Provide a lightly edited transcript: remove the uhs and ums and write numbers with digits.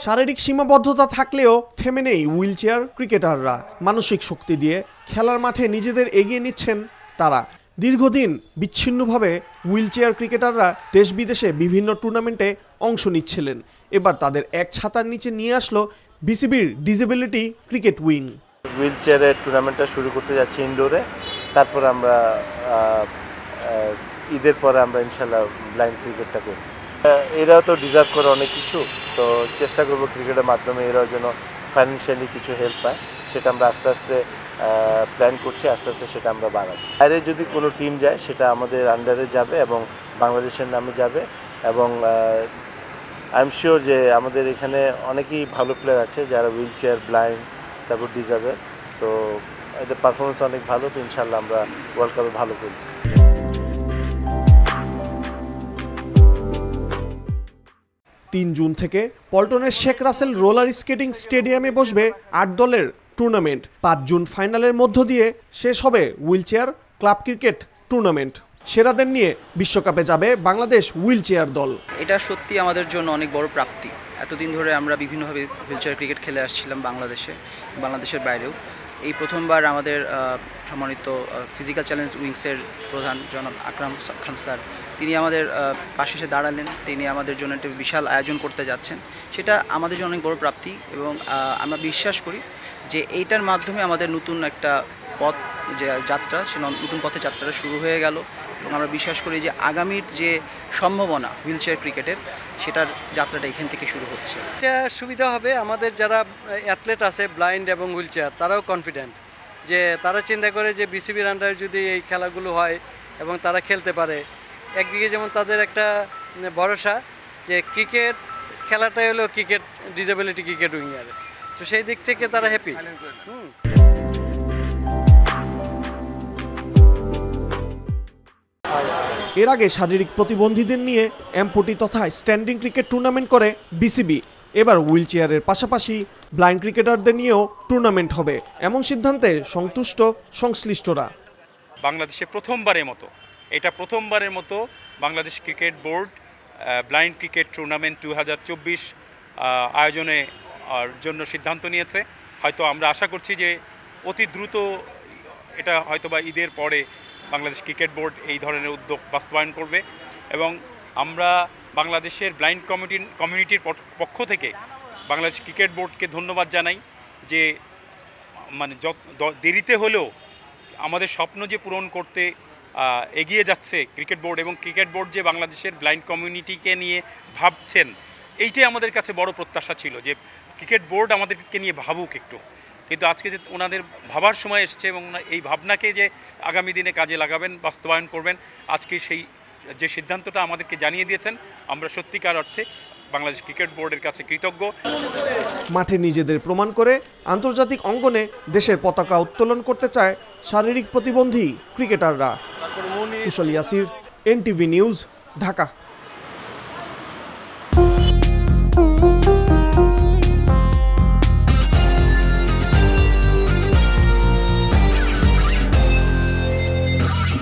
শারীরিক সীমাবদ্ধতা থাকলেও থেমে নেই হুইলচেয়ার ক্রিকেটাররা। মানসিক শক্তি দিয়ে খেলার মাঠে নিজেদের এগিয়ে নিচ্ছেন তারা। দীর্ঘদিন বিচ্ছিন্নভাবে হুইলচেয়ার ক্রিকেটাররা দেশ বিদেশে বিভিন্ন টুর্নামেন্টে অংশ নিচ্ছিলেন। এবার তাদের এক ছাতার নিচে নিয়ে আসলো বিসিবির ডিসেবিলিটি ক্রিকেট উইং। হুইলচেয়ারের টুর্নামেন্টটা শুরু করতে যাচ্ছি ইনডোরে, তারপর আমরা ঈদের পরে আমরা ইনশাল্লাহ ব্লাইন্ড ক্রিকেটটা করি। এরাও তো ডিজার্ভ করে অনেক কিছু, তো চেষ্টা করবো ক্রিকেটের মাধ্যমে এরাও যেন ফাইন্যান্সিয়ালি কিছু হেল্প পায়, সেটা আমরা আস্তে আস্তে প্ল্যান করছি, আস্তে আস্তে সেটা আমরা বাড়াবো। বাইরে যদি কোনো টিম যায় সেটা আমাদের আন্ডারে যাবে এবং বাংলাদেশের নামে যাবে, এবং আই এম শিওর যে আমাদের এখানে অনেকেই ভালো প্লেয়ার আছে যারা হুইলচেয়ার, ব্লাইন্ড, তারপর ডিজার্ভের, তো এদের পারফরমেন্স অনেক ভালো, তো ইনশাল্লাহ আমরা ওয়ার্ল্ড কাপে ভালো করি। ৩ জুন থেকে পল্টনের শেখ রাসেল রোলার স্কেটিং স্টেডিয়ামে বসবে ৮ দলের টুর্নামেন্ট। ৫ জুন ফাইনালের মধ্য দিয়ে শেষ হবে হুইলচেয়ার ক্লাব ক্রিকেট টুর্নামেন্ট। সেরাদের নিয়ে বিশ্বকাপে যাবে বাংলাদেশ হুইলচেয়ার দল। এটা সত্যি আমাদের জন্য অনেক বড় প্রাপ্তি। এতদিন ধরে আমরা বিভিন্নভাবে হুইলচেয়ার ক্রিকেট খেলে আসছিলাম বাংলাদেশের বাইরেও। এই প্রথমবার আমাদের সম্মানিত ফিজিক্যাল চ্যালেঞ্জ উইংসের প্রধান জনাব আকরাম খান স্যার, তিনি আমাদের পাশে এসে দাঁড়ালেন। তিনি আমাদের জন্য একটা বিশাল আয়োজন করতে যাচ্ছেন, সেটা আমাদের জন্য অনেক বড় প্রাপ্তি। এবং আমরা বিশ্বাস করি যে এইটার মাধ্যমে আমাদের নতুন একটা পথ, যে যাত্রা, সে নতুন পথে যাত্রাটা শুরু হয়ে গেল। এবং আমরা বিশ্বাস করি যে আগামীর যে সম্ভাবনা হুইলচেয়ার ক্রিকেটের, সেটার যাত্রাটা এখান থেকে শুরু হচ্ছে। এটা সুবিধা হবে আমাদের যারা অ্যাথলেট আছে ব্লাইন্ড এবং হুইলচেয়ার, তারাও কনফিডেন্ট, যে তারা চিন্তা করে যে বিসিবির আন্ডারে যদি এই খেলাগুলো হয় এবং তারা খেলতে পারে, একদিকে যেমন তাদের একটা ভরসা যে ক্রিকেট খেলাটাই হলো ক্রিকেট ডিসেবিলিটি ক্রিকেট উইংয়ের, তো সেই দিক থেকে তারা হ্যাপি। এর আগে শারীরিক প্রতিবন্ধীদের নিয়ে এমপোটি তথা স্ট্যান্ডিং ক্রিকেট টুর্নামেন্ট করে বিসিবি। এবার হুইলচেয়ারের পাশাপাশি ব্লাইন্ড ক্রিকেটারদের নিয়েও টুর্নামেন্ট হবে, এমন সিদ্ধান্তে সন্তুষ্ট সংশ্লিষ্টরা। বাংলাদেশে প্রথমবারের মতো Bangladesh cricket board blind cricket tournament 2024 আয়োজনের জন্য সিদ্ধান্ত নিয়েছে। হয়তো আমরা আশা করছি যে অতি দ্রুত এটা হয়তোবা ঈদের পরে বাংলাদেশ ক্রিকেট বোর্ড এই ধরনের উদ্যোগ বাস্তবায়ন করবে। এবং আমরা বাংলাদেশের ব্লাইন্ড কমিউনিটির পক্ষ থেকে বাংলাদেশ ক্রিকেট বোর্ডকে ধন্যবাদ জানাই যে মানে দেরিতে হলেও আমাদের স্বপ্ন যে পূরণ করতে এগিয়ে যাচ্ছে ক্রিকেট বোর্ড, এবং ক্রিকেট বোর্ড যে বাংলাদেশের ব্লাইন্ড কমিউনিটিকে নিয়ে ভাবছেন, এইটাই আমাদের কাছে বড় প্রত্যাশা ছিল যে ক্রিকেট বোর্ড আমাদেরকে নিয়ে ভাবুক একটু। কিন্তু আজকে যে ওনাদের ভাবার সময় এসছে এবং এই ভাবনাকে যে আগামী দিনে কাজে লাগাবেন, বাস্তবায়ন করবেন, আজকে সেই যে সিদ্ধান্তটা আমাদেরকে জানিয়ে দিয়েছেন, আমরা সত্যিকার অর্থে বাংলাদেশ ক্রিকেট বোর্ডের কাছে কৃতজ্ঞ। মাঠে নিজেদের প্রমাণ করে আন্তর্জাতিক অঙ্গনে দেশের পতাকা উত্তোলন করতে চায় শারীরিক প্রতিবন্ধী ক্রিকেটাররা। কুশল ইয়াসির, এনটিভি নিউজ, ঢাকা।